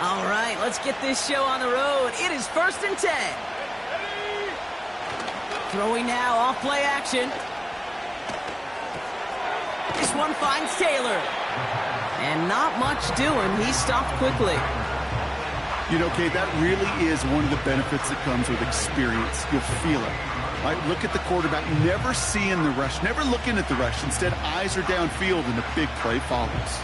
All right, let's get this show on the road. It is 1st and 10. Throwing now, off play action. This one finds Taylor. And not much doing. He stopped quickly. You know, Kate, that really is one of the benefits that comes with experience. You'll feel it. Right? Look at the quarterback, never seeing the rush, never looking at the rush. Instead, eyes are downfield, and the big play follows.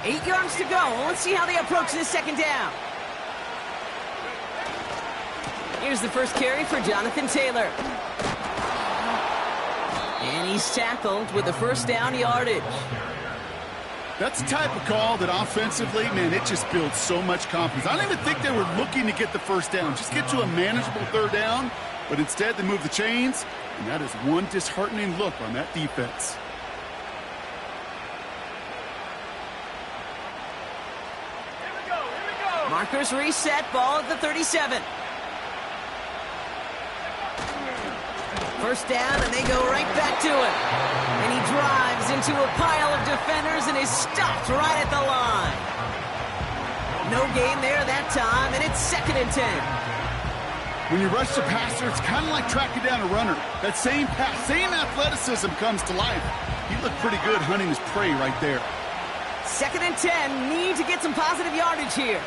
8 yards to go. Let's see how they approach this 2nd down. Here's the first carry for Jonathan Taylor. And he's tackled with the 1st down yardage. That's the type of call that offensively, man, it just builds so much confidence. I don't even think they were looking to get the 1st down, just get to a manageable 3rd down, but instead they move the chains, and that is one disheartening look on that defense. Markers reset, ball at the 37. 1st down, and they go right back to it. And he drives into a pile of defenders and is stopped right at the line. No gain there that time, and it's 2nd and 10. When you rush the passer, it's kind of like tracking down a runner. That same pass, same athleticism comes to life. He looked pretty good hunting his prey right there. 2nd and 10, need to get some positive yardage here.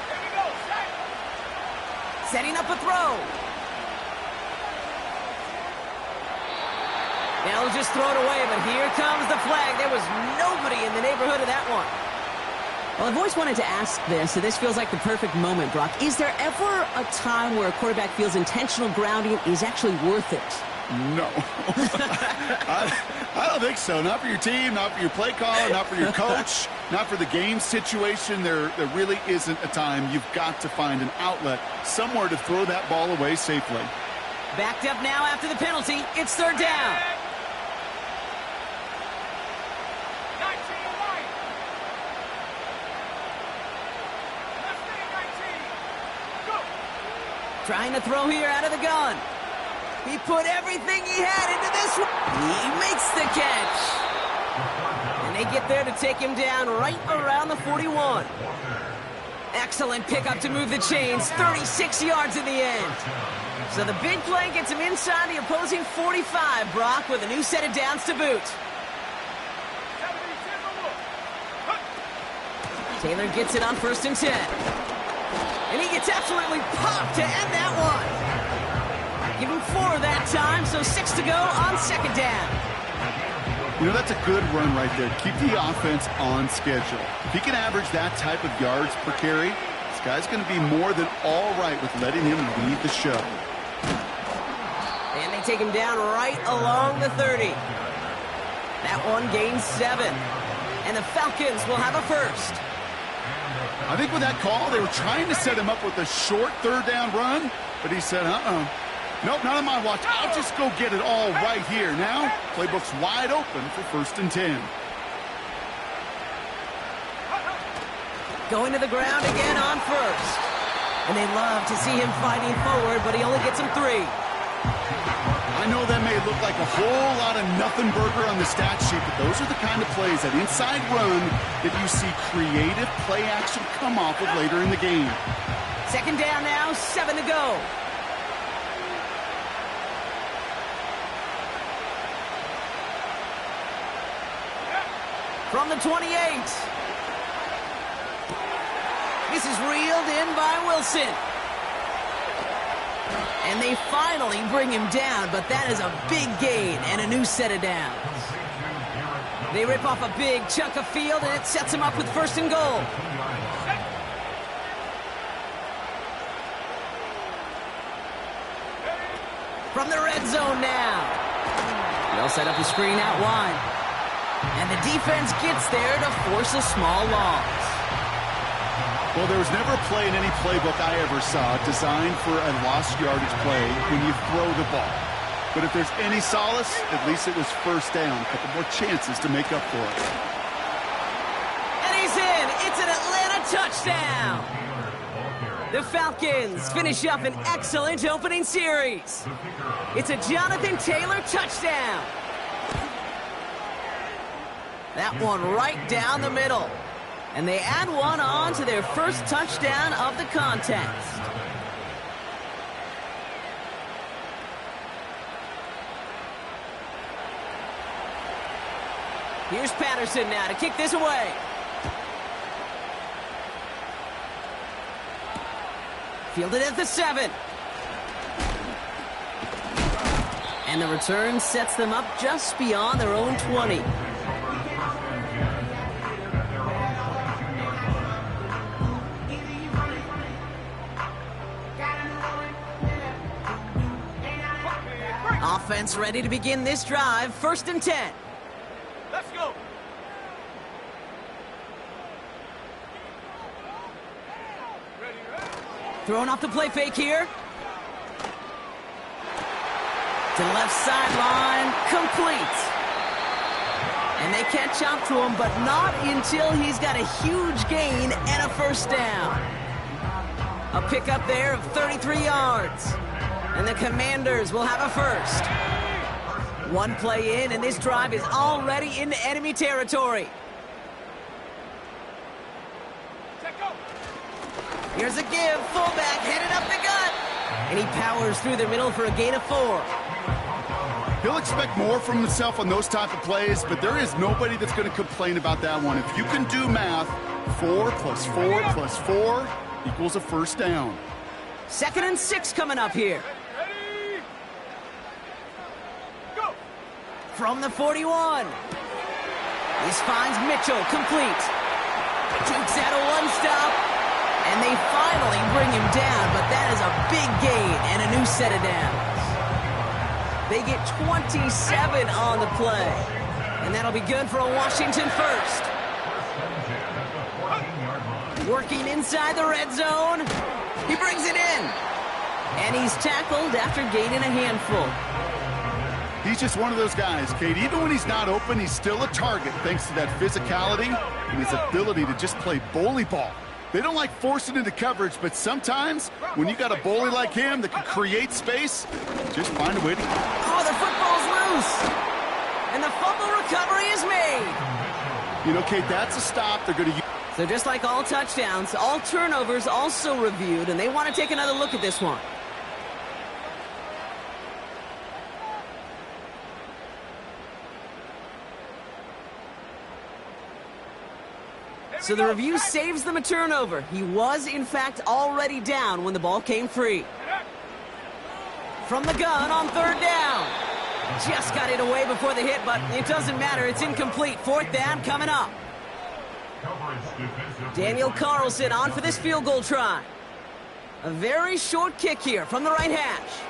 Setting up a throw. They'll just throw it away, but here comes the flag. There was nobody in the neighborhood of that one. Well, I've always wanted to ask this, so this feels like the perfect moment, Brock. Is there ever a time where a quarterback feels intentional grounding is actually worth it? No. I don't think so. Not for your team, not for your play caller, not for your coach, not for the game situation. There really isn't a time. You've got to find an outlet, somewhere to throw that ball away safely. Backed up now after the penalty. It's 3rd down. Trying to throw here out of the gun. He put everything he had into this one. He makes the catch. And they get there to take him down right around the 41. Excellent pickup to move the chains. 36 yards in the end. So the big play gets him inside the opposing 45, Brock, with a new set of downs to boot. Taylor gets it on 1st and 10. And he gets absolutely popped to end that one. Give him 4 that time, so 6 to go on 2nd down. You know, that's a good run right there. Keep the offense on schedule. If he can average that type of yards per carry, this guy's going to be more than all right with letting him lead the show. And they take him down right along the 30. That one gains 7. And the Falcons will have a 1st. I think with that call, they were trying to set him up with a short 3rd down run, but he said, nope, not on my watch. I'll just go get it all right here. Now, playbook's wide open for 1st and 10. Going to the ground again on 1st. And they love to see him fighting forward, but he only gets him 3. I know that may look like a whole lot of nothing burger on the stat sheet, but those are the kind of plays, that inside run, that you see creative play action come off of later in the game. 2nd down now, 7 to go. From the 28. This is reeled in by Wilson. And they finally bring him down, but that is a big gain and a new set of downs. They rip off a big chunk of field, and it sets him up with 1st and goal. From the red zone now. They'll set up a screen out wide. And the defense gets there to force a small loss. Well, there was never a play in any playbook I ever saw designed for a lost yardage play when you throw the ball. But if there's any solace, at least it was 1st down. A couple more chances to make up for it. And he's in. It's an Atlanta touchdown. The Falcons finish up an excellent opening series. It's a Jonathan Taylor touchdown. That one right down the middle. And they add one on to their first touchdown of the contest. Here's Patterson now to kick this away. Fielded at the 7. And the return sets them up just beyond their own 20. Offense ready to begin this drive. 1st and 10. Let's go. Throwing off the play fake here. To the left sideline. Complete. And they catch up to him, but not until he's got a huge gain and a 1st down. A pickup there of 33 yards. And the Commanders will have a 1st. One play in, and this drive is already into enemy territory. Here's a give. Fullback headed up the gut. And he powers through the middle for a gain of 4. He'll expect more from himself on those type of plays, but there is nobody that's going to complain about that one. If you can do math, 4 plus 4 plus 4 equals a 1st down. 2nd and 6 coming up here. From the 41. This finds Mitchell, complete. Dukes out a 1-stop, and they finally bring him down, but that is a big gain and a new set of downs. They get 27 on the play, and that'll be good for a Washington 1st. Working inside the red zone. He brings it in, and he's tackled after gaining a handful. He's just one of those guys, Kate. Even when he's not open, he's still a target thanks to that physicality and his ability to just play bully ball. They don't like forcing into coverage, but sometimes when you got a bully like him that can create space, just find a way to... Oh, the football's loose. And the fumble recovery is made. You know, Kate, that's a stop. They're going to use... So just like all touchdowns, all turnovers also reviewed, and they want to take another look at this one. So the review saves them a turnover. He was, in fact, already down when the ball came free. From the gun on 3rd down. Just got it away before the hit, but it doesn't matter. It's incomplete. 4th down coming up. Daniel Carlson on for this field goal try. A very short kick here from the right hash.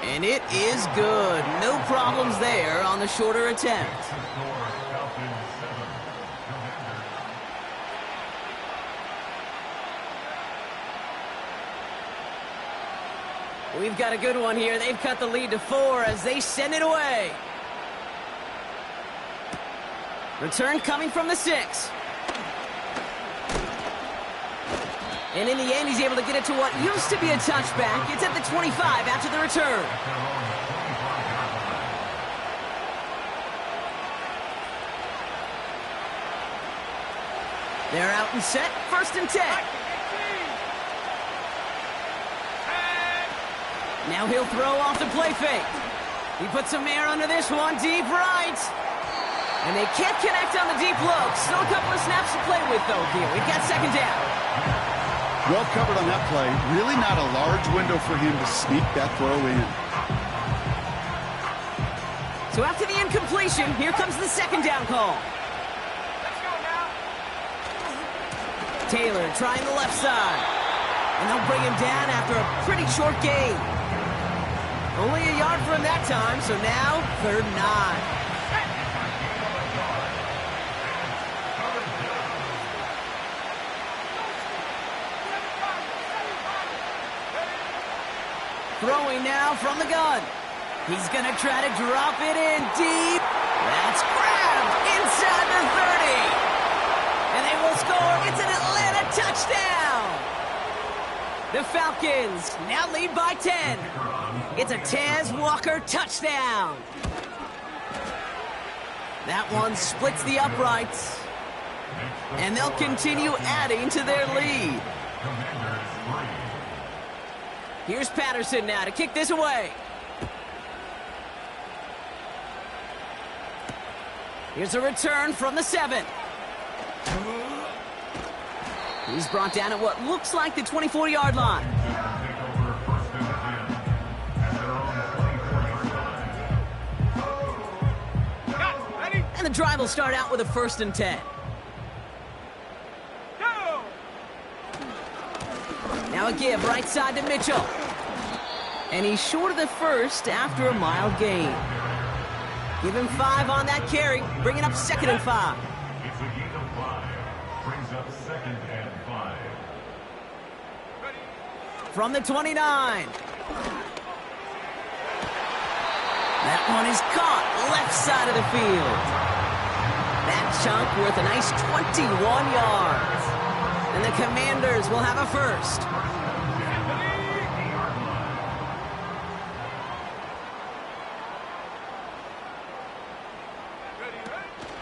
And it is good. No problems there on the shorter attempt. We've got a good one here. They've cut the lead to 4 as they send it away. Return coming from the 6. And in the end, he's able to get it to what used to be a touchback. It's at the 25 after the return. They're out and set. 1st and 10. Now he'll throw off the play fake. He puts some air under this one, deep right. And they can't connect on the deep look. Still a couple of snaps to play with, though, here. We've got 2nd down. Well covered on that play. Really not a large window for him to sneak that throw in. So after the incompletion, here comes the 2nd down call. Let's go now. Taylor trying the left side. And they'll bring him down after a pretty short gain. Only a yard for him that time, so now 3rd and 9. Throwing now from the gun. He's going to try to drop it in deep. That's grabbed inside the 30. And they will score. It's an Atlanta touchdown. The Falcons now lead by 10. It's a Tez Walker touchdown. That one splits the uprights. And they'll continue adding to their lead. Here's Patterson now to kick this away. Here's a return from the 7. He's brought down at what looks like the 24-yard line. And the drive will start out with a 1st and 10. Now a give right side to Mitchell. And he's short of the 1st after a mild gain. Give him 5 on that carry, bringing up 2nd and 5. It's a gain of 5. Brings up 2nd and 5. From the 29. That one is caught left side of the field. That chunk worth a nice 21 yards. And the Commanders will have a 1st.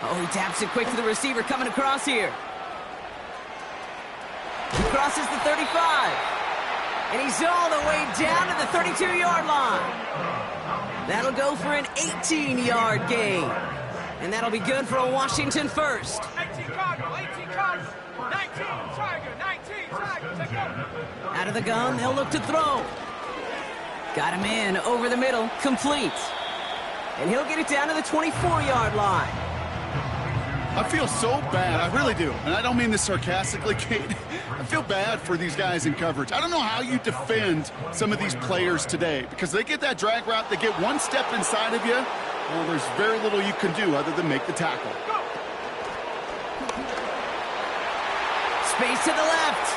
Oh, he taps it quick to the receiver coming across here. He crosses the 35. And he's all the way down to the 32-yard line. That'll go for an 18-yard gain. And that'll be good for a Washington 1st. 18 Cardinal, 18 Cardinal, 19 Tiger, 19 Tiger, let's go. Out of the gun, they'll look to throw. Got him in over the middle, complete. And he'll get it down to the 24-yard line. I feel so bad. I really do. And I don't mean this sarcastically, Kate. I feel bad for these guys in coverage. I don't know how you defend some of these players today because they get that drag route, they get one step inside of you. Well, there's very little you can do other than make the tackle. Space to the left.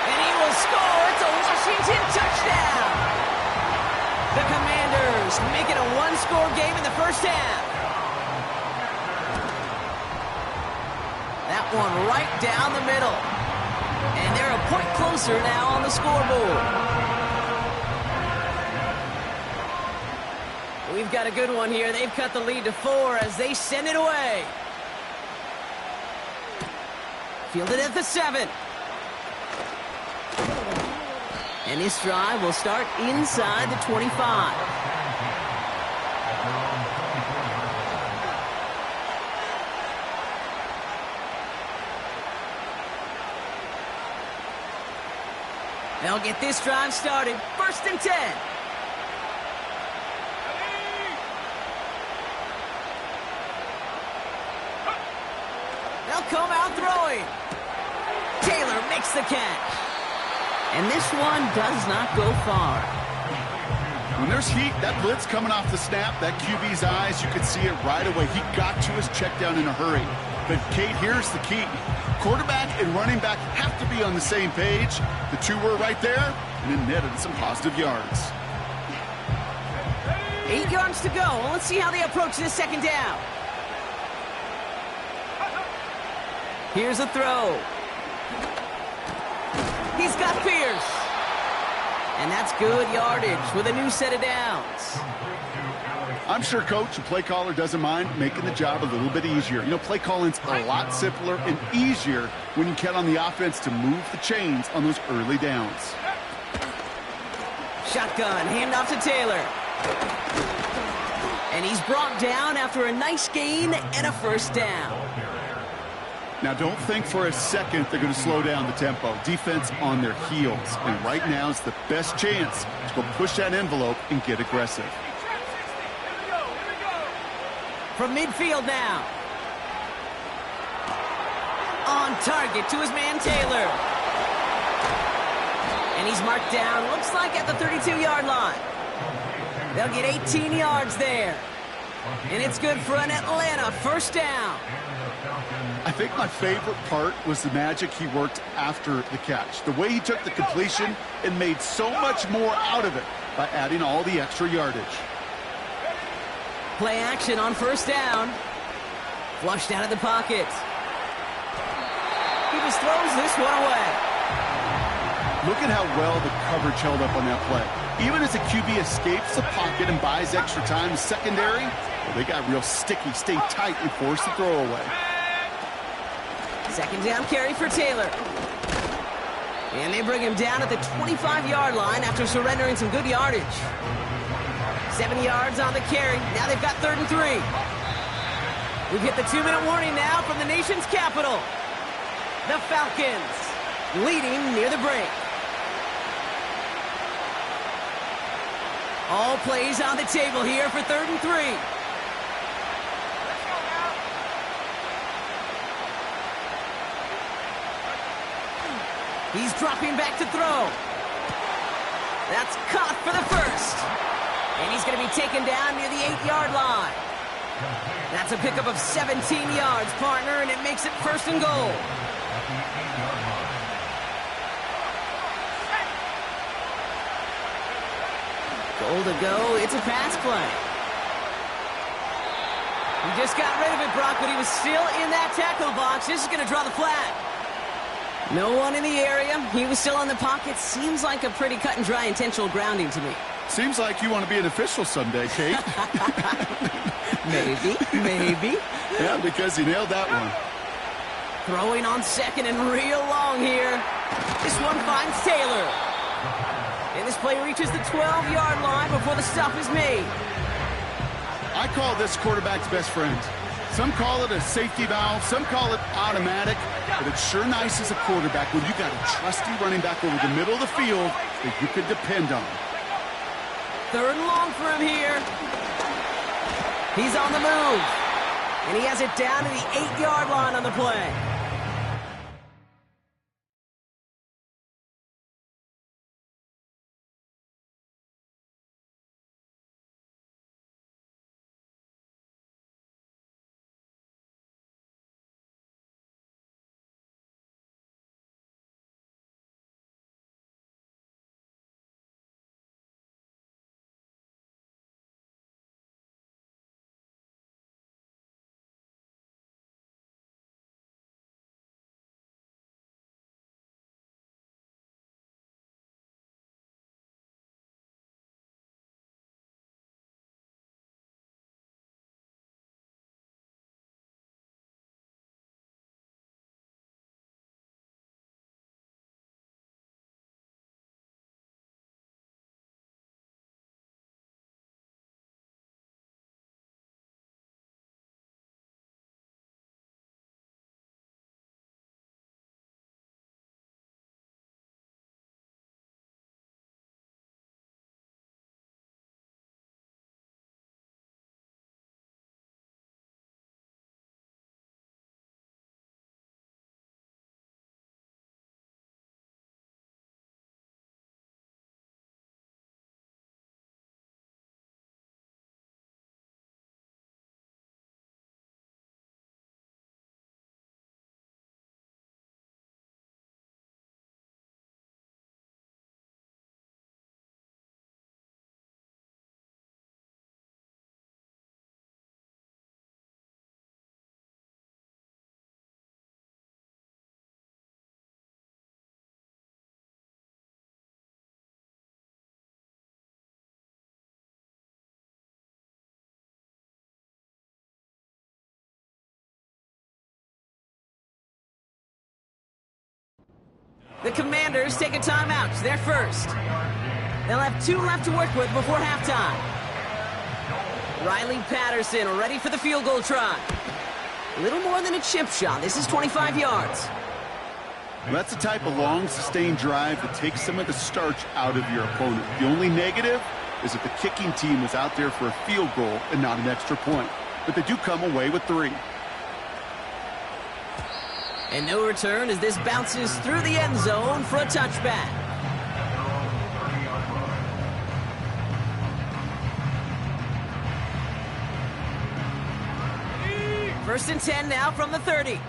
And he will score. It's a Washington touchdown. The Commanders make it a one-score game in the 1st half. That one right down the middle. And they're a point closer now on the scoreboard. We've got a good one here. They've cut the lead to 4 as they send it away. Fielded at the 7. And this drive will start inside the 25. They'll get this drive started. 1st and 10. They'll come out throwing. Taylor makes the catch. And this one does not go far. When there's heat, that blitz coming off the snap, that QB's eyes, you could see it right away. He got to his check down in a hurry. But, Kate, here's the key. Quarterback and running back have to be on the same page. The two were right there, and it netted some positive yards. 8 yards to go. Well, let's see how they approach this 2nd down. Here's a throw. He's got Pierce. And that's good yardage with a new set of downs. I'm sure Coach, the play caller, doesn't mind making the job a little bit easier. You know, play calling's a lot simpler and easier when you count on the offense to move the chains on those early downs. Shotgun, handoff to Taylor. And he's brought down after a nice gain and a 1st down. Now, don't think for a second they're going to slow down the tempo. Defense on their heels. And right now is the best chance to go push that envelope and get aggressive. From midfield now. On target to his man Taylor. And he's marked down, looks like at the 32-yard line. They'll get 18 yards there. And it's good for an Atlanta 1st down. I think my favorite part was the magic he worked after the catch. The way he took the completion and made so much more out of it by adding all the extra yardage. Play action on 1st down. Flushed out of the pocket. He just throws this one away. Look at how well the coverage held up on that play. Even as the QB escapes the pocket and buys extra time in secondary, well, they got real sticky, stay tight, and force the throw away. Second down carry for Taylor. And they bring him down at the 25-yard line after surrendering some good yardage. 7 yards on the carry. Now they've got 3rd and 3. We've hit the 2-minute warning now from the nation's capital. The Falcons leading near the break. All plays on the table here for 3rd and 3. He's dropping back to throw. That's caught for the first. And he's going to be taken down near the 8-yard line. That's a pickup of 17 yards, partner, and it makes it 1st and goal. Goal to go. It's a pass play. He just got rid of it, Brock, but he was still in that tackle box. This is going to draw the flag. No one in the area. He was still in the pocket. Seems like a pretty cut-and-dry intentional grounding to me. Seems like you want to be an official someday, Kate. Maybe. Yeah, because you nailed that one. Throwing on 2nd and real long here. This one finds Taylor. And this play reaches the 12-yard line before the stop is made. I call this quarterback's best friend. Some call it a safety valve, some call it automatic, but it's sure nice as a quarterback when you got a trusty running back over the middle of the field that you could depend on. 3rd and long for him here. He's on the move. And he has it down to the 8-yard line on the play. The Commanders take a timeout. They're first. They'll have 2 left to work with before halftime. Riley Patterson ready for the field goal try. A little more than a chip shot. This is 25 yards. Well, that's the type of long, sustained drive that takes some of the starch out of your opponent. The only negative is that the kicking team was out there for a field goal and not an extra point. But they do come away with 3. And no return as this bounces through the end zone for a touchback. First and 10 now from the 30.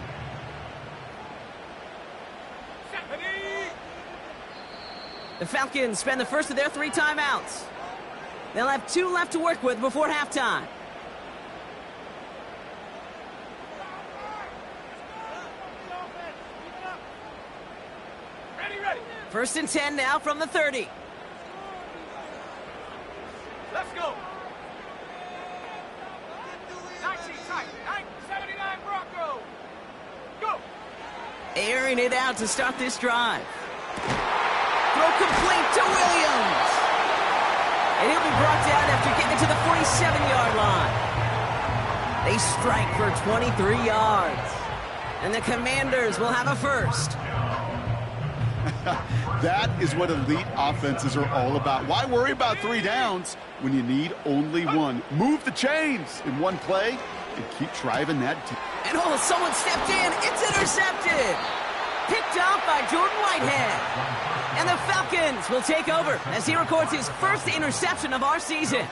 The Falcons spend the first of their 3 timeouts. They'll have 2 left to work with before halftime. First and 10 now from the 30. Let's go. 19 tight. 79 Bronco. Go. Airing it out to start this drive. Throw complete to Williams. And he'll be brought down after getting to the 47-yard line. They strike for 23 yards. And the Commanders will have a first. That is what elite offenses are all about. Why worry about 3 downs when you need only one? Move the chains in one play and keep driving that deep. And oh, someone stepped in. It's intercepted. Picked off by Jordan Whitehead. And the Falcons will take over as he records his first interception of our season.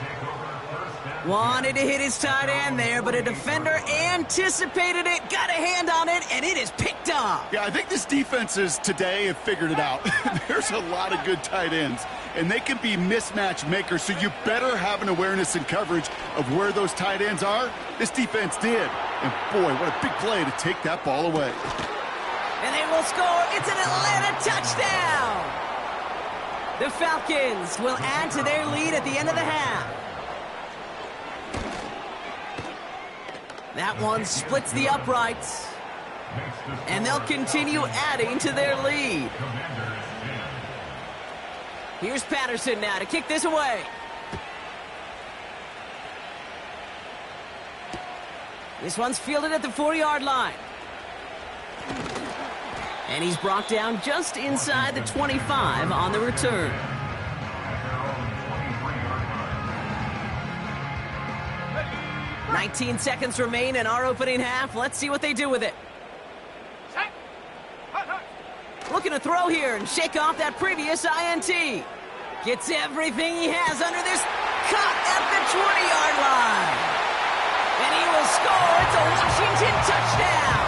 Wanted to hit his tight end there, but a defender anticipated it, got a hand on it, and it is picked off. Yeah, I think this defenses today have figured it out. There's a lot of good tight ends, and they can be mismatch makers, so you better have an awareness and coverage of where those tight ends are. This defense did. And boy, what a big play to take that ball away. And they will score. It's an Atlanta touchdown. The Falcons will add to their lead at the end of the half. That one splits the uprights. And they'll continue adding to their lead. Here's Patterson now to kick this away. This one's fielded at the 4-yard line. And he's brought down just inside the 25 on the return. 19 seconds remain in our opening half. Let's see what they do with it. Set. Hut, hut. Looking to throw here and shake off that previous INT. Gets everything he has under this. Caught at the 20-yard line. And he will score. It's a Washington touchdown.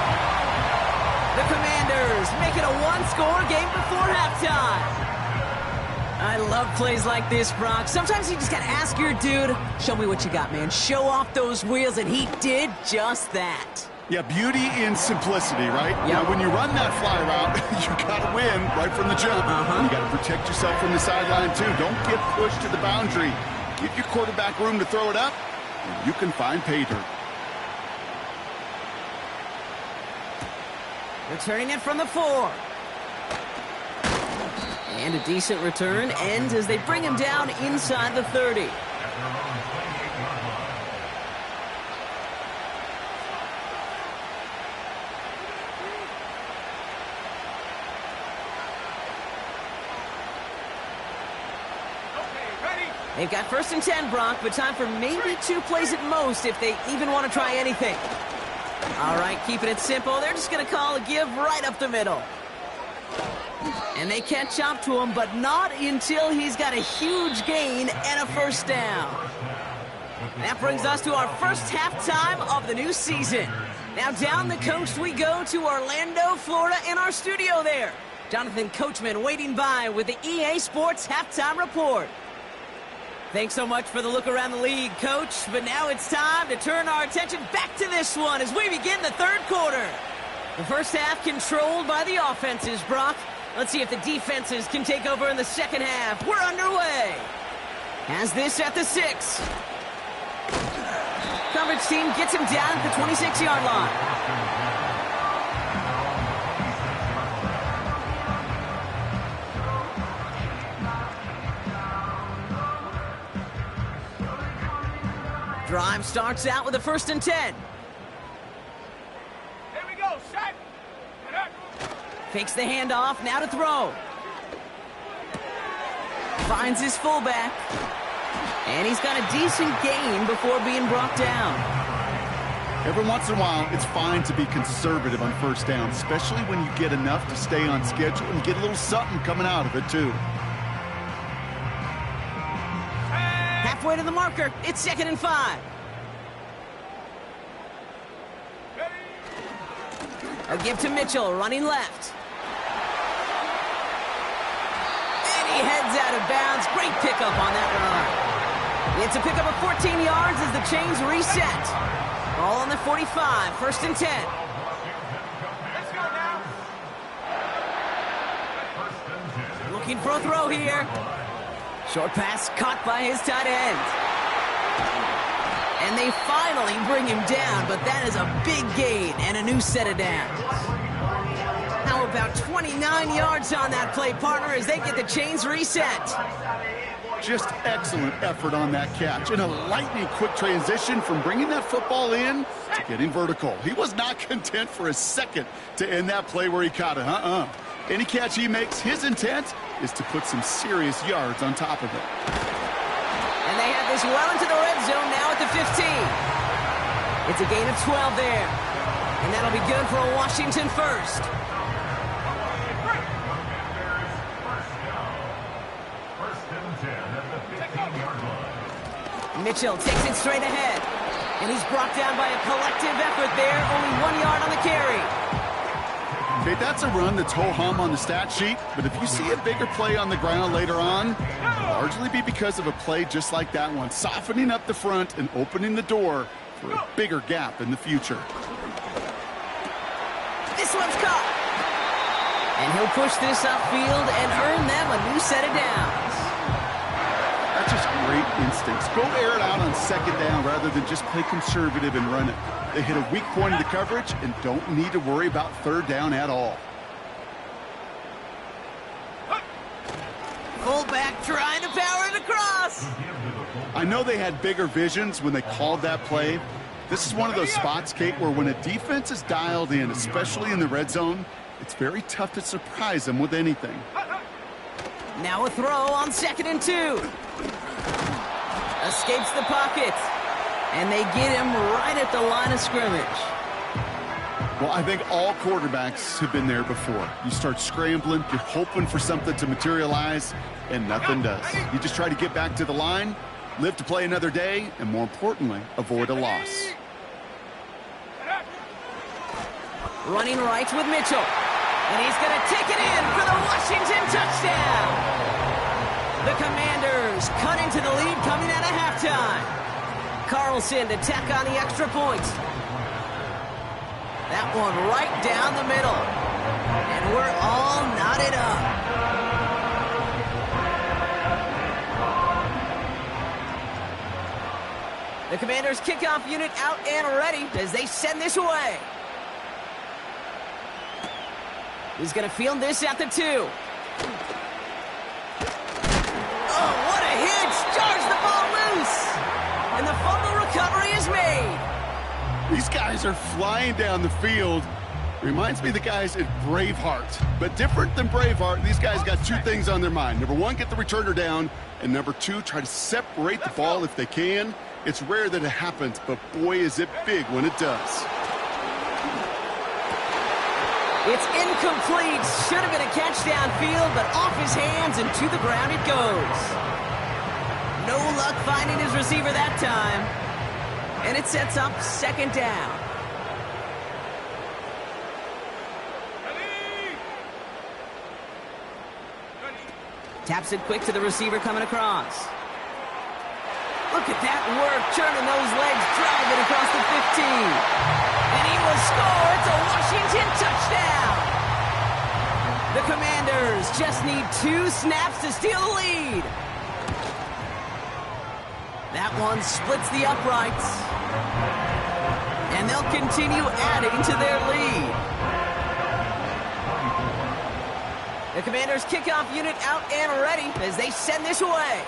The Commanders make it a one-score game before halftime. I love plays like this, Brock. Sometimes you just got to ask your dude, show me what you got, man. Show off those wheels, and he did just that. Yeah, beauty in simplicity, right? Yep. Now, when you run that fly route, you got to win right from the jump. You got to protect yourself from the sideline, too. Don't get pushed to the boundary. Give your quarterback room to throw it up, and you can find pay dirt. Returning it from the 4. And a decent return ends as they bring him down inside the 30. They've got first and 10, Brock, but time for maybe 2 plays at most if they even want to try anything. All right, keeping it simple. They're just going to call a give right up the middle. And they catch up to him, but not until he's got a huge gain and a first down. That brings us to our first halftime of the new season. Now down the coast we go to Orlando, Florida, in our studio there. Jonathan Coachman waiting by with the EA Sports Halftime Report. Thanks so much for the look around the league, Coach. But now it's time to turn our attention back to this one as we begin the third quarter. The first half controlled by the offenses, Brock. Let's see if the defenses can take over in the second half. We're underway. Has this at the 6. Coverage team gets him down at the 26-yard line. Drive starts out with a first and 10. Here we go. Set. Fakes the handoff, now to throw. Finds his fullback. And he's got a decent gain before being brought down. Every once in a while, it's fine to be conservative on first down, especially when you get enough to stay on schedule and get a little something coming out of it, too. Halfway to the marker, it's second and 5. A give to Mitchell, running left. And he heads out of bounds. Great pickup on that run. It's a pickup of 14 yards as the chains reset. Ball on the 45, first and 10. Let's go now. Looking for a throw here. Short pass caught by his tight end. And they finally bring him down, but that is a big gain and a new set of downs. How about 29 yards on that play, partner, as they get the chains reset. Just excellent effort on that catch. And a lightning quick transition from bringing that football in to getting vertical. He was not content for a second to end that play where he caught it. Any catch he makes, his intent is to put some serious yards on top of it. And they have this well into the red zone now at the 15. It's a gain of 12 there. And that'll be good for a Washington first. Mitchell takes it straight ahead. And he's brought down by a collective effort there. Only 1 yard on the carry. Okay, that's a run that's ho-hum on the stat sheet, but if you see a bigger play on the ground later on, it'll largely be because of a play just like that one, softening up the front and opening the door for a bigger gap in the future. This one's caught. And he'll push this upfield and earn them a new set of downs. That's just great instincts. Go air it out on second down rather than just play conservative and run it. They hit a weak point of the coverage and don't need to worry about third down at all. Fullback trying to power it across. I know they had bigger visions when they called that play. This is one of those spots, Kate, where when a defense is dialed in, especially in the red zone, it's very tough to surprise them with anything. Now a throw on 2nd and 2. Escapes the pocket. And they get him right at the line of scrimmage. Well, I think all quarterbacks have been there before. You start scrambling, you're hoping for something to materialize, and nothing does. You just try to get back to the line, live to play another day, and more importantly, avoid a loss. Running right with Mitchell. And he's going to take it in for the Washington touchdown. The Commanders cut into the lead coming out of halftime. Carlson to tack on the extra point. That one right down the middle. And we're all knotted up. The Commanders' kickoff unit out and ready as they send this away. He's going to field this at the 2. Oh, what a hit! Jars the ball loose! And the fumble recovery is made. These guys are flying down the field. Reminds me of the guys at Braveheart. But different than Braveheart, these guys got two things on their mind. Number one, get the returner down. And number two, try to separate the ball if they can. It's rare that it happens, but boy, is it big when it does. It's incomplete. Should have been a catch downfield, but off his hands and to the ground it goes. No luck finding his receiver that time. And it sets up 2nd down. Taps it quick to the receiver coming across. Look at that work, churning those legs, driving across the 15. And he will score. It's a Washington touchdown. The Commanders just need 2 snaps to steal the lead. That one splits the uprights. And they'll continue adding to their lead. The Commanders' kickoff unit out and ready as they send this away.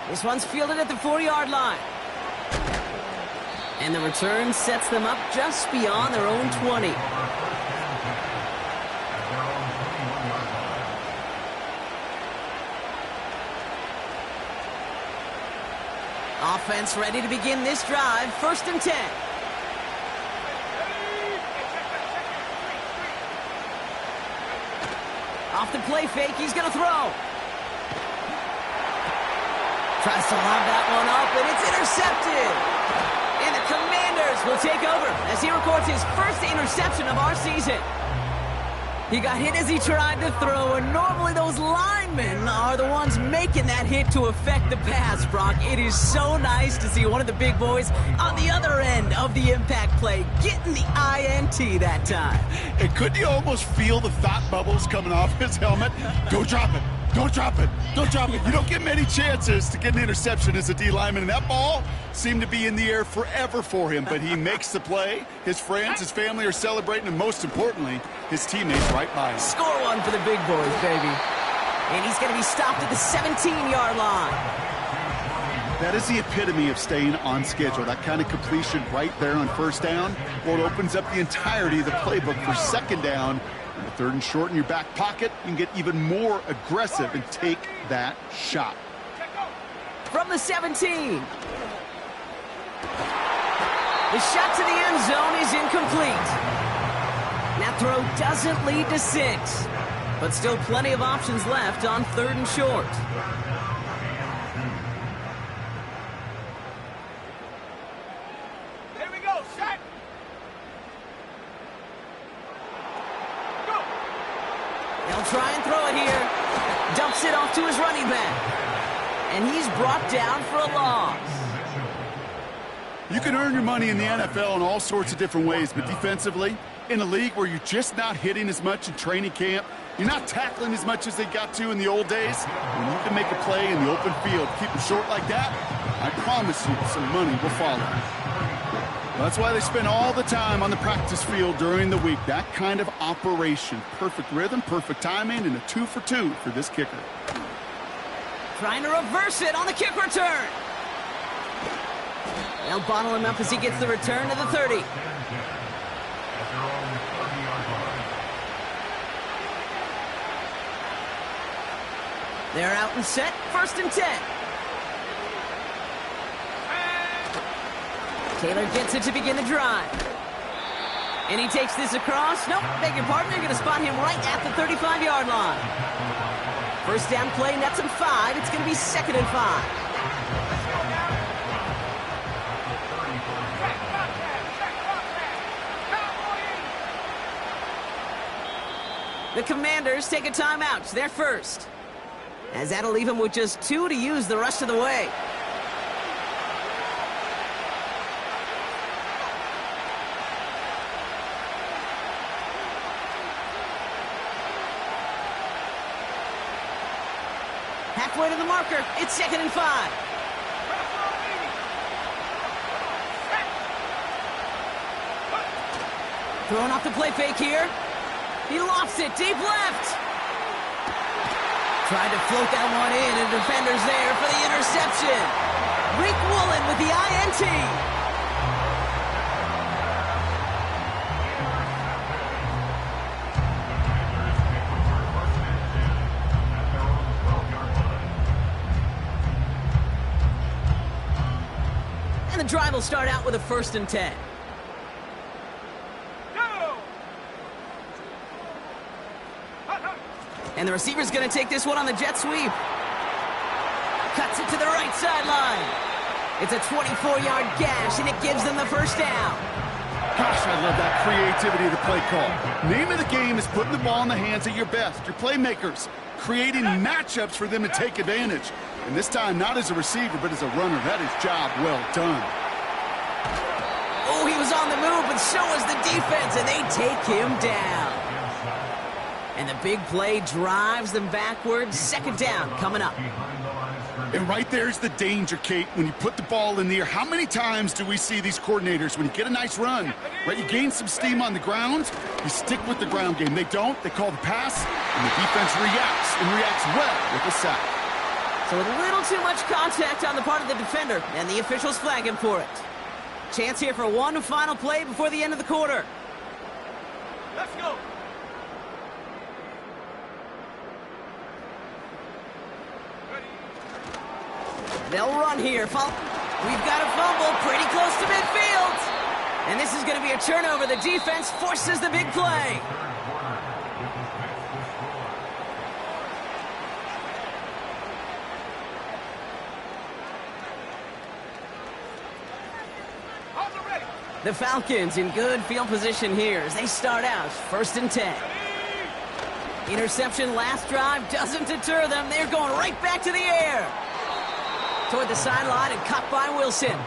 This one's fielded at the 4-yard line. And the return sets them up just beyond their own 20. Offense ready to begin this drive. 1st and 10. Off the play fake, he's going to throw. Tries to lob that one up, and it's intercepted. And the Commanders will take over as he records his first interception of our season. He got hit as he tried to throw, and normally those linemen are the ones making that hit to affect the pass, Brock. It is so nice to see one of the big boys on the other end of the impact play getting the INT that time. And couldn't you almost feel the thought bubbles coming off his helmet? Don't drop it. Don't drop it. Don't drop it. You don't get many chances to get an interception as a D lineman, and that ball seemed to be in the air forever for him, but he makes the play. His friends, his family are celebrating, and most importantly, his teammates right by him. Score one for the big boys, baby. And he's going to be stopped at the 17-yard line. That is the epitome of staying on schedule. That kind of completion right there on first down. Well, it opens up the entirety of the playbook for second down. And the third and short in your back pocket, you can get even more aggressive and take that shot. From the 17. The shot to the end zone is incomplete. That throw doesn't lead to 6. But still plenty of options left on third and short. Here we go, set. Go. They'll try and throw it here. Dumps it off to his running back. And he's brought down for a loss. You can earn your money in the NFL in all sorts of different ways, but defensively, in a league where you're just not hitting as much in training camp, you're not tackling as much as they got to in the old days, when you can make a play in the open field, keep it short like that, I promise you some money will follow. That's why they spend all the time on the practice field during the week. That kind of operation. Perfect rhythm, perfect timing, and a 2 for 2 for this kicker. Trying to reverse it on the kick return. They'll bottle him up as he gets the return to the 30. They're out and set, 1st and 10. Taylor gets it to begin the drive. And he takes this across. Nope, beg your pardon, they're going to spot him right at the 35-yard line. First down play, nets him 5. It's going to be 2nd and 5. The Commanders take a timeout. They're first. As that'll leave him with just 2 to use the rest of the way. Halfway to the marker. It's 2nd and 5. Throwing off the play fake here. He lofts it deep left. Tried to float that one in, and defender's there for the interception. Rick Woolen with the INT. And the drive will start out with a 1st and 10. And the receiver's going to take this one on the jet sweep. Cuts it to the right sideline. It's a 24-yard gash, and it gives them the first down. Gosh, I love that creativity of the play call. Name of the game is putting the ball in the hands of your best, your playmakers, creating matchups for them to take advantage. And this time, not as a receiver, but as a runner. That is job well done. Oh, he was on the move, but so was the defense, and they take him down. And the big play drives them backwards. 2nd down coming up. And right there's the danger, Kate, when you put the ball in the air. How many times do we see these coordinators, when you get a nice run, right, you gain some steam on the ground, you stick with the ground game. They don't. They call the pass, and the defense reacts, and reacts well with the sack. So a little too much contact on the part of the defender, and the officials flag him for it. Chance here for one final play before the end of the quarter. Let's go. They'll run here. We've got a fumble pretty close to midfield. And this is going to be a turnover. The defense forces the big play. The Falcons in good field position here as they start out 1st and 10. Interception last drive doesn't deter them. They're going right back to the air. Toward the sideline and caught by Wilson.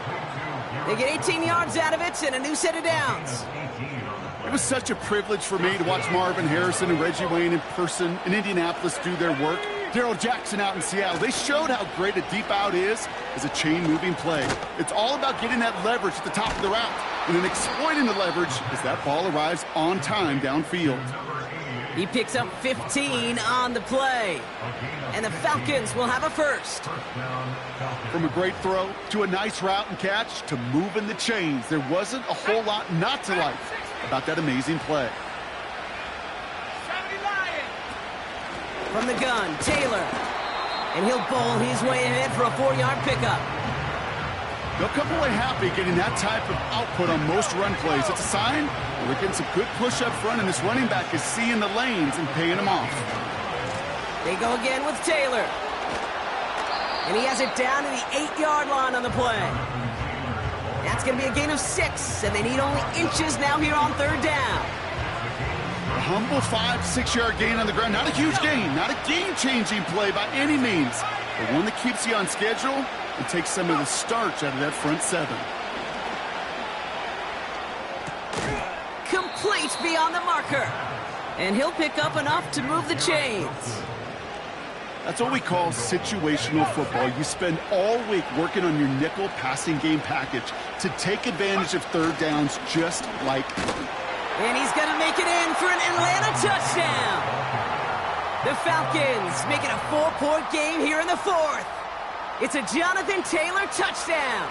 They get 18 yards out of it and a new set of downs. It was such a privilege for me to watch Marvin Harrison and Reggie Wayne in person in Indianapolis do their work. Darrell Jackson out in Seattle. They showed how great a deep out is as a chain-moving play. It's all about getting that leverage at the top of the route and then exploiting the leverage as that ball arrives on time downfield. He picks up 15 on the play. And the Falcons will have a first. From a great throw to a nice route and catch to moving the chains, there wasn't a whole lot not to like about that amazing play. From the gun, Taylor. And he'll bowl his way ahead for a 4-yard pickup. They'll come away happy getting that type of output on most run plays. It's a sign that we're getting some good push up front, and this running back is seeing the lanes and paying them off. They go again with Taylor. And he has it down to the 8-yard line on the play. That's going to be a gain of 6, and they need only inches now here on third down. A humble 5-6-yard gain on the ground. Not a huge gain, not a game-changing play by any means, but one that keeps you on schedule and takes some of the starch out of that front seven. Complete beyond the marker. And he'll pick up enough to move the chains. That's what we call situational football. You spend all week working on your nickel passing game package to take advantage of third downs just like that. And he's going to make it in for an Atlanta touchdown. The Falcons make it a 4-point game here in the fourth. It's a Jonathan Taylor touchdown.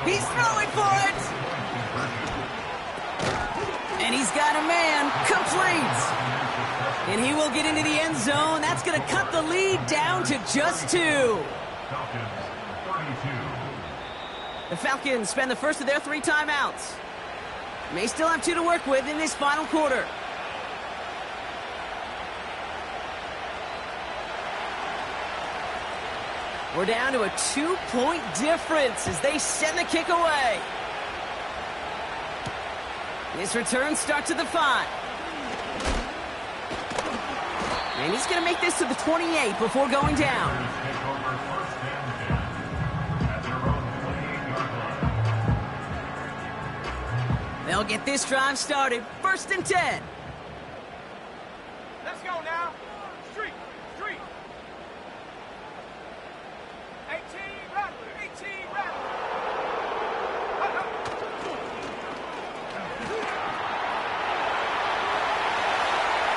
He's throwing for it. And he's got a man complete. And he will get into the end zone. That's going to cut the lead down to just 2. The Falcons spend the first of their 3 timeouts. May still have 2 to work with in this final quarter. We're down to a 2-point difference as they send the kick away. This return starts at the 5. And he's going to make this to the 28 before going down. They'll get this drive started. 1st and 10. Let's go now. Street. 18 Rattler.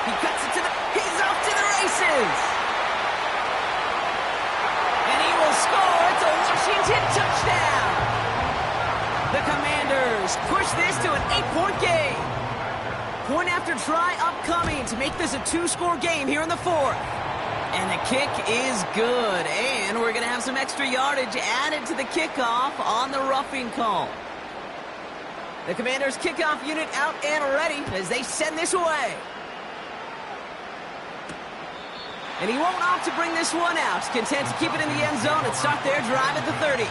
He cuts it to the... He's off to the races. And he will score. It's a Washington touchdown. The Commanders push this to an 8-point game. Point after try upcoming to make this a 2-score game here in the fourth. And the kick is good. And we're going to have some extra yardage added to the kickoff on the roughing call. The Commanders' kickoff unit out and ready as they send this away. And he won't opt to bring this one out. Content to keep it in the end zone and start their drive at the 30.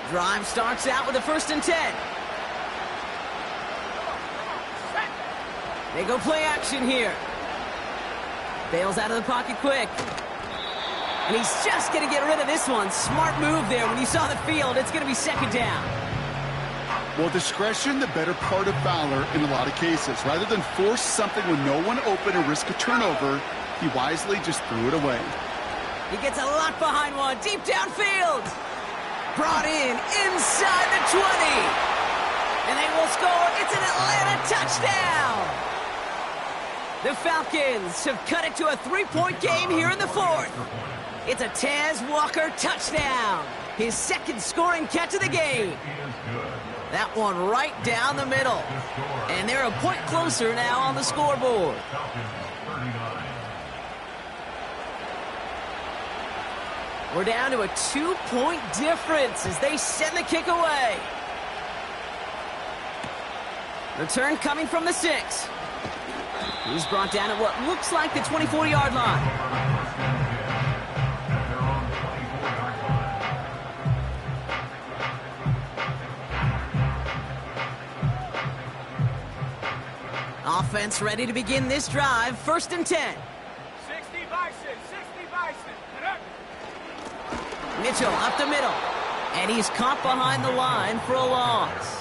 Drive starts out with a 1st and 10. They go play action here. Bails out of the pocket quick. And he's just going to get rid of this one. Smart move there. When you saw the field, it's going to be 2nd down. Well, discretion, the better part of valor in a lot of cases. Rather than force something with no one open and risk a turnover, he wisely just threw it away. He gets a lot behind one. Deep downfield. Brought in inside the 20. And they will score. It's an Atlanta touchdown. The Falcons have cut it to a 3-point game here in the fourth. It's a Taz Walker touchdown. His 2nd scoring catch of the game. That one right down the middle. And they're a point closer now on the scoreboard. We're down to a 2-point difference as they send the kick away. Return coming from the 6. He's brought down at what looks like the 24-yard line. They're on the 24-yard line. Offense ready to begin this drive. 1st and 10. 60 Bison, 60 Bison. Mitchell up the middle. And he's caught behind the line for a loss.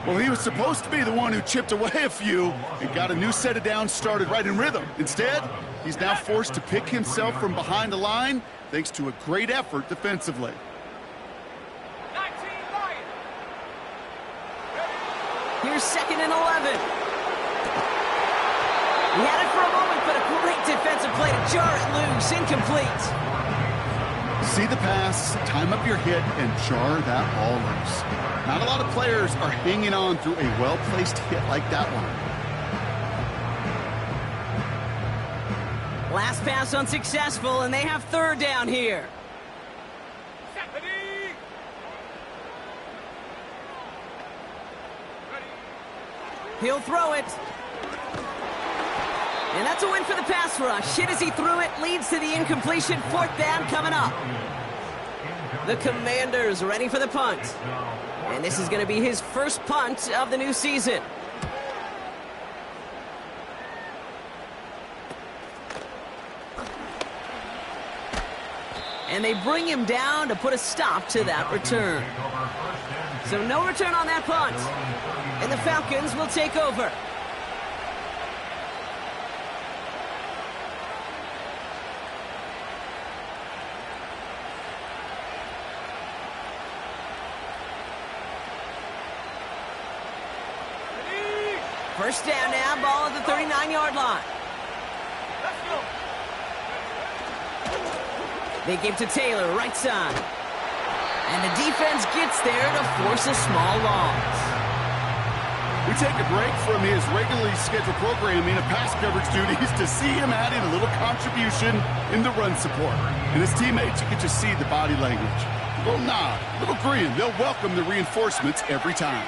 Well, he was supposed to be the one who chipped away a few and got a new set of downs started right in rhythm. Instead, he's now forced to pick himself from behind the line thanks to a great effort defensively. 19 Lions. Here's 2nd and 11. He had it for a moment, but a great defensive play to jar it loose. Incomplete. See the pass, time up your hit, and jar that ball loose. Not a lot of players are hanging on through a well-placed hit like that one. Last pass unsuccessful, and they have 3rd down here. He'll throw it. And that's a win for the pass rush. Hit as he threw it, leads to the incompletion. 4th down coming up. The Commanders ready for the punt. And this is going to be his first punt of the new season. And they bring him down to put a stop to that return. So no return on that punt. And the Falcons will take over. First down now, ball at the 39-yard line. Let's go. They give to Taylor, right side. And the defense gets there to force a small loss. We take a break from his regularly scheduled programming of pass coverage duties to see him adding a little contribution in the run support. And his teammates, you can just see the body language. A little nod, a little grin. They'll welcome the reinforcements every time.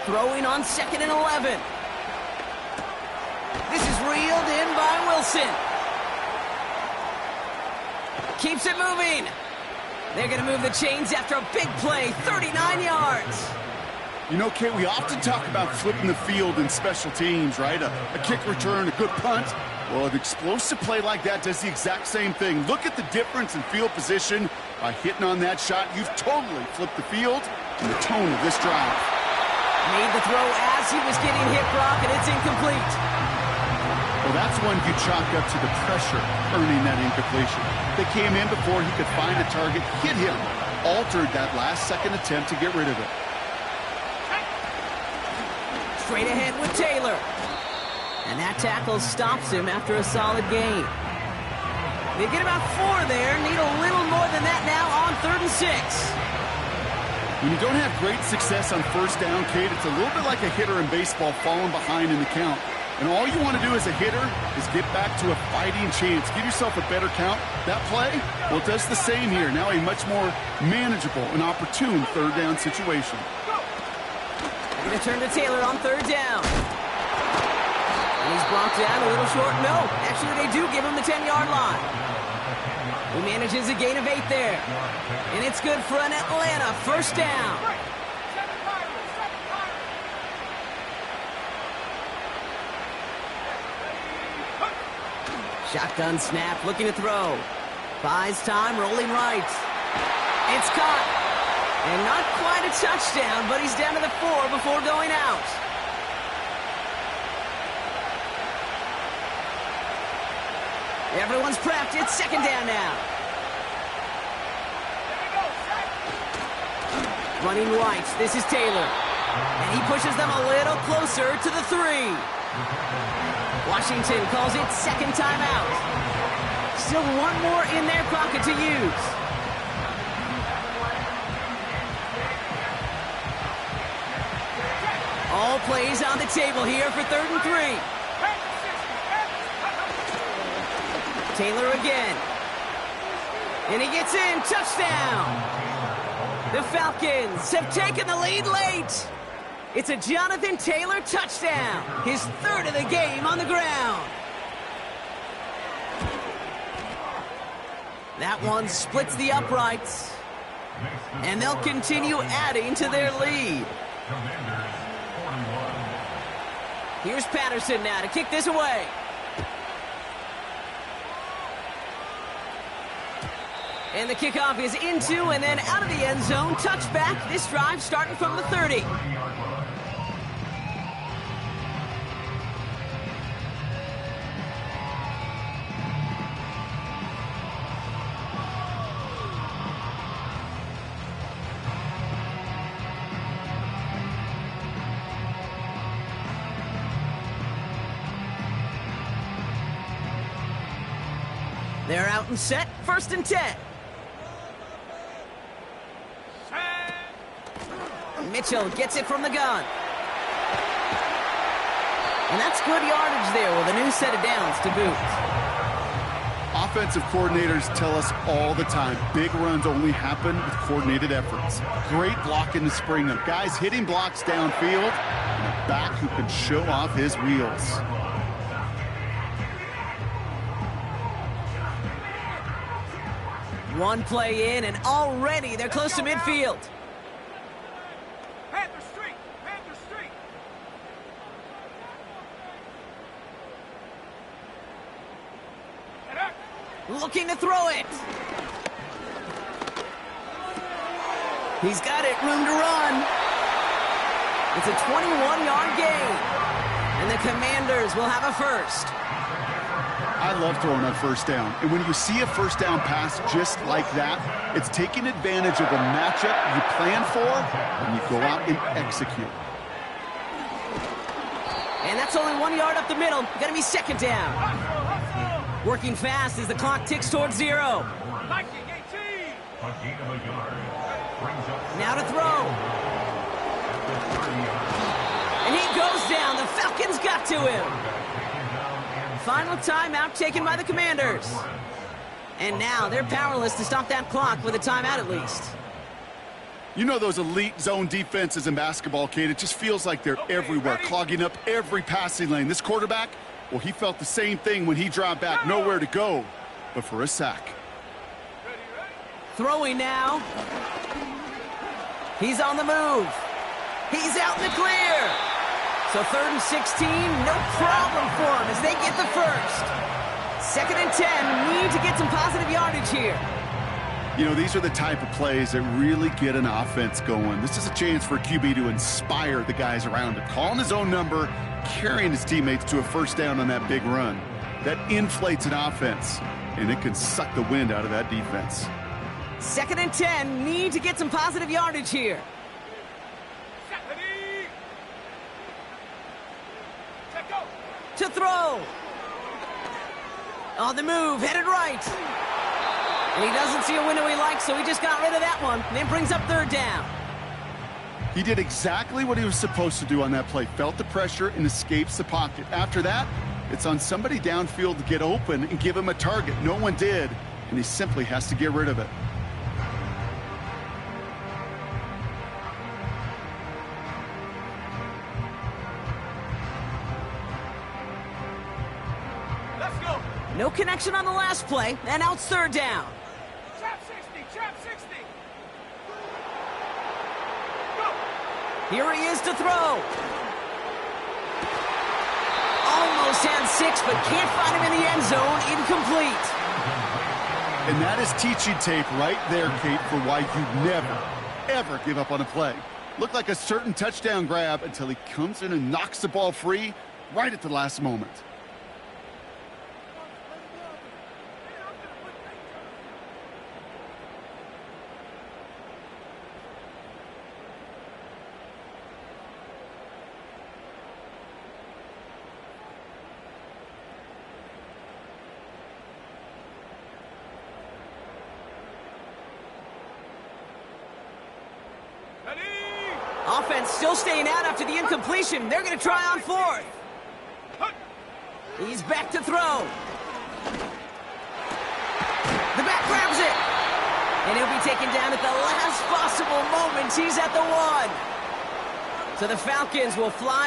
Throwing on 2nd and 11. This is reeled in by Wilson. Keeps it moving. They're going to move the chains after a big play, 39 yards. You know, Kate, we often talk about flipping the field in special teams, right? A kick return, a good punt. Well, an explosive play like that does the exact same thing. Look at the difference in field position. By hitting on that shot, you've totally flipped the field and the tone of this drive. Made the throw as he was getting hit, Brock, and it's incomplete. Well, that's one you chalk up to the pressure earning that incompletion. They came in before he could find a target, hit him, altered that last-second attempt to get rid of it. Straight ahead with Taylor. And that tackle stops him after a solid gain. They get about 4 there, need a little more than that now on 3rd and 6. When you don't have great success on 1st down, Kate, it's a little bit like a hitter in baseball falling behind in the count. And all you want to do as a hitter is get back to a fighting chance. Give yourself a better count. That play, well, it does the same here. Now a much more manageable and opportune 3rd down situation. They're going to turn to Taylor on 3rd down. And he's brought down a little short. No, actually they do give him the 10-yard line. He manages a gain of 8 there. And it's good for an Atlanta 1st down. Shotgun snap, looking to throw. Buys time, rolling right. It's caught. And not quite a touchdown, but he's down to the 4 before going out. Everyone's prepped. It's 2nd down now. Running right. This is Taylor. And he pushes them a little closer to the 3. Washington calls it 2nd timeout. Still 1 more in their pocket to use. All plays on the table here for 3rd and 3. Taylor again. And he gets in. Touchdown. The Falcons have taken the lead late. It's a Jonathan Taylor touchdown, his third of the game on the ground. That one splits the uprights, and they'll continue adding to their lead. Here's Patterson now to kick this away. And the kickoff is into and then out of the end zone. Touchback. This drive starting from the 30. They're out and set. 1st and 10. Mitchell gets it from the gun. And that's good yardage there with a new set of downs to boot. Offensive coordinators tell us all the time, big runs only happen with coordinated efforts. Great blocking to spring them. Guys hitting blocks downfield, and a back who can show off his wheels. One play in, and already they're close to midfield. Panther Street! Panther Street! Looking to throw it. He's got it, room to run. It's a 21-yard gain, and the Commanders will have a first. I love throwing on 1st down. And when you see a 1st down pass just like that, it's taking advantage of a matchup you plan for, and you go out and execute. And that's only 1 yard up the middle. Going to be 2nd down. Working fast as the clock ticks towards 0. Now to throw. And he goes down. The Falcons got to him. Final timeout taken by the Commanders. And now they're powerless to stop that clock with a timeout at least. You know those elite zone defenses in basketball, Kate, it just feels like they're everywhere, clogging up every passing lane. This quarterback, well, he felt the same thing when he dropped back, nowhere to go but for a sack. Throwing now. He's on the move. He's out in the clear. So 3rd and 16, no problem for him as they get the first. 2nd and 10, need to get some positive yardage here. You know, these are the type of plays that really get an offense going. This is a chance for a QB to inspire the guys around him. Calling his own number, carrying his teammates to a 1st down on that big run. That inflates an offense, and it can suck the wind out of that defense. 2nd and 10, need to get some positive yardage here. To throw. On the move, headed right. And he doesn't see a window he likes, so he just got rid of that one. And then brings up 3rd down. He did exactly what he was supposed to do on that play. Felt the pressure and escapes the pocket. After that, it's on somebody downfield to get open and give him a target. No one did, and he simply has to get rid of it. No connection on the last play, and now it's 3rd down. Trap 60, trap 60. Here he is to throw. Almost had 6, but can't find him in the end zone. Incomplete. And that is teaching tape right there, Kate, for why you never, ever give up on a play. Looked like a certain touchdown grab until he comes in and knocks the ball free right at the last moment. Offense still staying out after the incompletion. They're going to try on 4th. He's back to throw. The back grabs it. And he'll be taken down at the last possible moment. He's at the 1. So the Falcons will fly